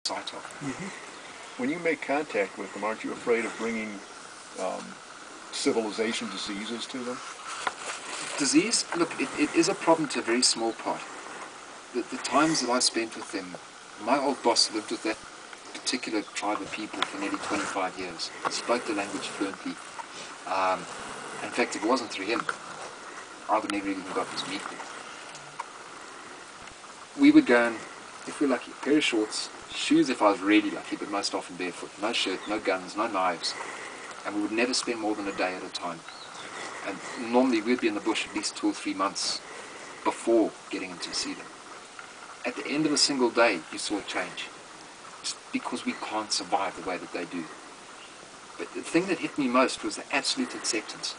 sight of. When you make contact with them, aren't you afraid of bringing civilization diseases to them? Disease, look, it is a problem to a very small part. The times that I spent with them, my old boss lived with that particular tribe of people for nearly 25 years. He spoke the language fluently. In fact, if it wasn't through him, I would never even got to meet them. We would go and, if we were lucky, a pair of shorts, shoes if I was really lucky, but most often barefoot, no shirt, no guns, no knives, and we would never spend more than a day at a time. And normally we'd be in the bush at least 2 or 3 months before getting in to see them. At the end of a single day, you saw a change, just because we can't survive the way that they do. But the thing that hit me most was the absolute acceptance.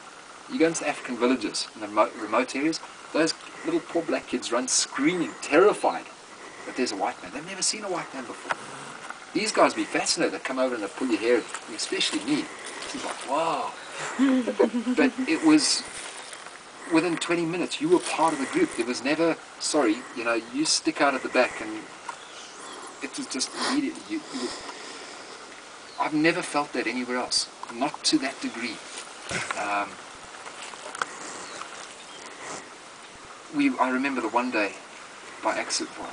You go into African villages in the remote areas, those little poor black kids run screaming, terrified that there's a white man. They've never seen a white man before. These guys be fascinated. They come over and they pull your hair, especially me. It's like, wow. But it was, within 20 minutes, you were part of the group. There was never, sorry, you stick out at the back, and it was just immediately, I've never felt that anywhere else. Not to that degree. I remember the one day, by accident, my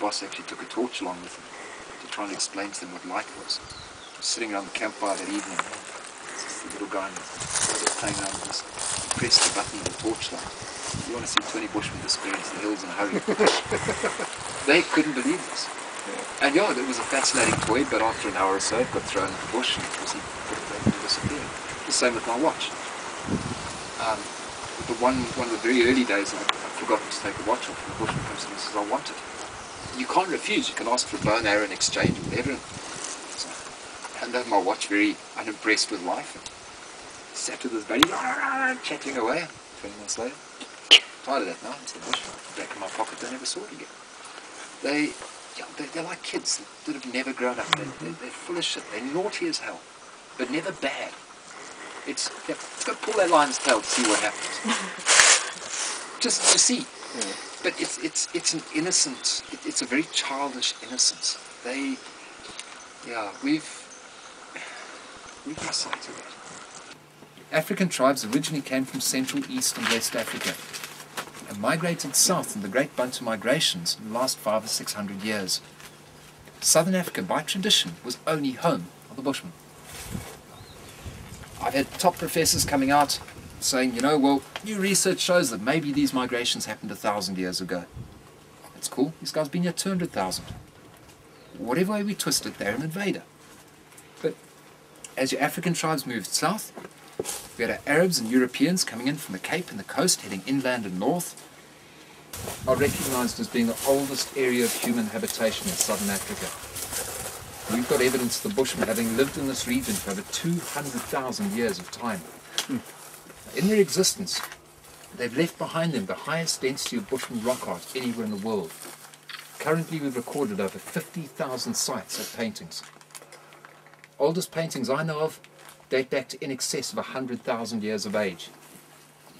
boss actually took a torch along with him to try and explain to them what light was. I was sitting around the campfire that evening, this little guy was playing around with this. He pressed the button of the torchlight. You want to see 20 Bushmen experience the hills in a hurry. They couldn't believe this. Yeah. And it was a fascinating toy, but after an hour or so, it got thrown in the bush and it was disappearing. The same with my watch. One of the very early days, I forgot to take a watch off, and the Bushman comes to me and says, I want it. You can't refuse. You can ask for a bow and arrow in exchange or whatever. So I hand over my watch, very unimpressed with life, and sat with his buddy, chatting away. 20 minutes later, tired of that now, it's the Bushman. Back in my pocket, they never saw it again. They're like kids that have never grown up. They're full of shit. They're naughty as hell, but never bad. Let's go pull that lion's tail to see what happens. Just to see. Yeah. But it's an innocent, it's a very childish innocence. We've recited that. African tribes originally came from Central, East and West Africa and migrated south in the Great Bantu migrations in the last 500 or 600 years. Southern Africa, by tradition, was only home of the Bushmen. I've had top professors coming out saying, new research shows that maybe these migrations happened 1,000 years ago. That's cool. These guys have been here 200,000. Whatever way we twist it, they're an invader. But as your African tribes moved south, we had our Arabs and Europeans coming in from the Cape and the coast, heading inland and north, are recognized as being the oldest area of human habitation in southern Africa. We've got evidence of the Bushmen having lived in this region for over 200,000 years of time. In their existence, they've left behind them the highest density of Bushman rock art anywhere in the world. Currently, we've recorded over 50,000 sites of paintings. Oldest paintings I know of date back to in excess of 100,000 years of age.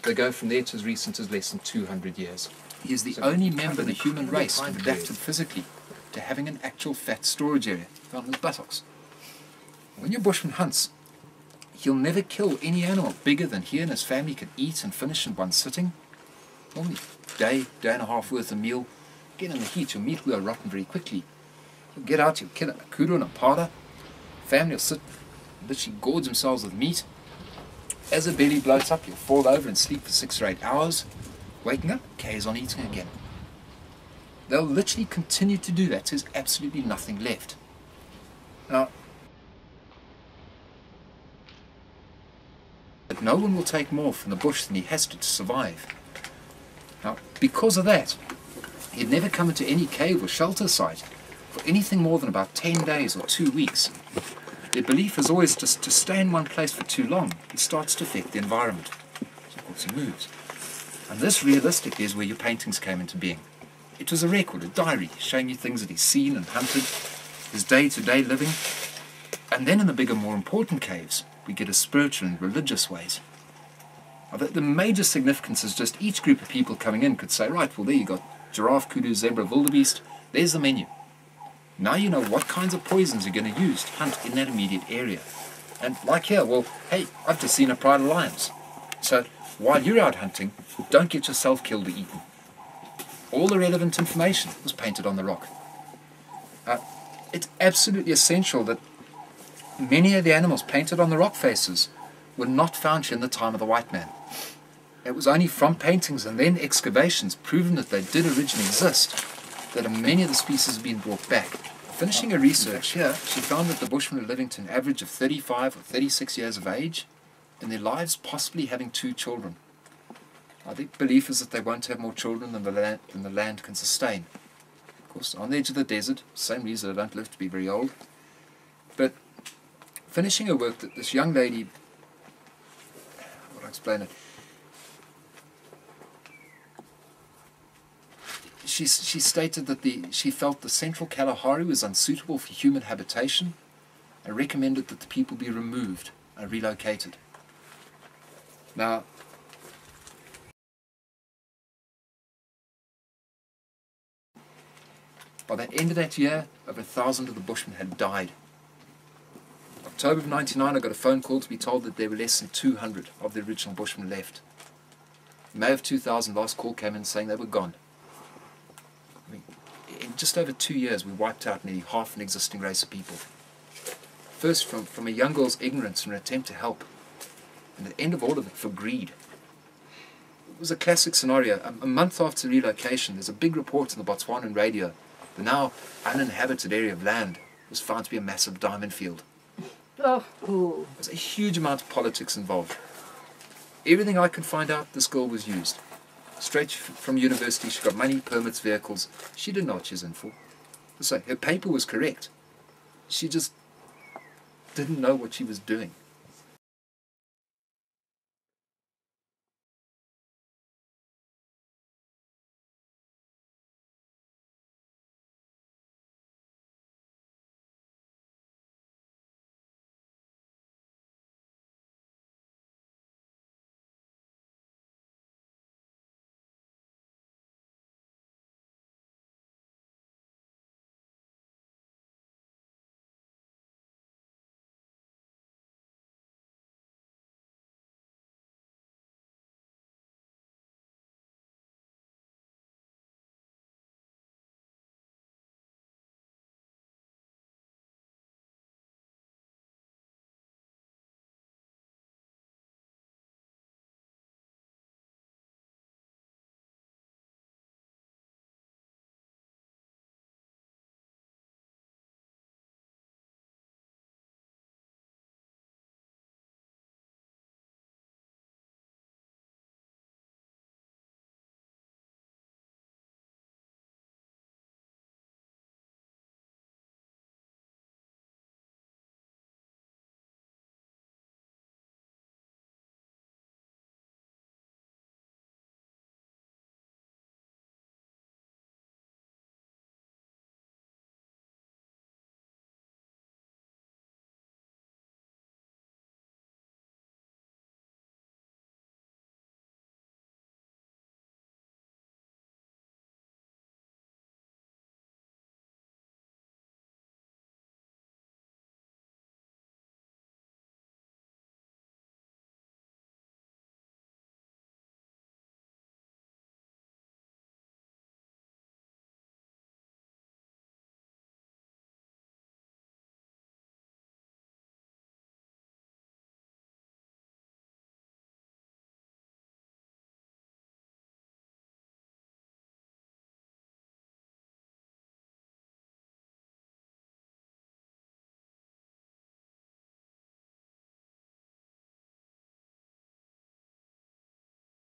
They go from there to as recent as less than 200 years. He is the only member of the human race to have adapted physically to having an actual fat storage area found in his buttocks. When your Bushman hunts, he'll never kill any animal bigger than he and his family can eat and finish in one sitting. Only day and a half worth of meal. Get in the heat, your meat will go rotten very quickly. He'll get out, he'll kill a kudu and a pada. Family will sit, literally gorge themselves with meat. As the belly bloats up, you'll fall over and sleep for 6 or 8 hours. Waking up, carries on eating again. They'll literally continue to do that. There's absolutely nothing left. Now, but no one will take more from the bush than he has to survive. Now, because of that, he'd never come into any cave or shelter site for anything more than about 10 days or 2 weeks. Their belief is always just to stay in one place for too long, it starts to affect the environment. So of course he moves. And this realistically is where your paintings came into being. It was a record, a diary, showing you things that he's seen and hunted, his day-to-day living. And then in the bigger, more important caves, we get his spiritual and religious ways. Now, the major significance is just each group of people coming in could say, right, well, there you got giraffe, kudu, zebra, wildebeest. There's the menu. Now you know what kinds of poisons you're going to use to hunt in that immediate area. And like here, well, hey, I've just seen a pride of lions. So while you're out hunting, don't get yourself killed or eaten. All the relevant information was painted on the rock. It's absolutely essential that many of the animals painted on the rock faces were not found here in the time of the white man. It was only from paintings and then excavations proving that they did originally exist that many of the species have been brought back. Finishing her research here, she found that the Bushmen were living to an average of 35 or 36 years of age, and their lives possibly having 2 children. The belief is that they won't have more children than the land can sustain. Of course, on the edge of the desert, same reason they don't live to be very old. But finishing her work, that this young lady, how would I explain it? She stated that she felt the central Kalahari was unsuitable for human habitation and recommended that the people be removed and relocated. Now, by the end of that year, over 1,000 of the Bushmen had died. October of '99, I got a phone call to be told that there were less than 200 of the original Bushmen left. May of 2000, last call came in saying they were gone. I mean, in just over 2 years, we wiped out nearly half an existing race of people. First, from a young girl's ignorance and an attempt to help, and the end of all of it for greed. It was a classic scenario. A month after relocation, there's a big report in the Botswanan radio. The now uninhabited area of land was found to be a massive diamond field. Oh. There's a huge amount of politics involved. Everything I could find out, this girl was used. Straight from university, she got money, permits, vehicles. She didn't know what she was in for. So her paper was correct. She just didn't know what she was doing.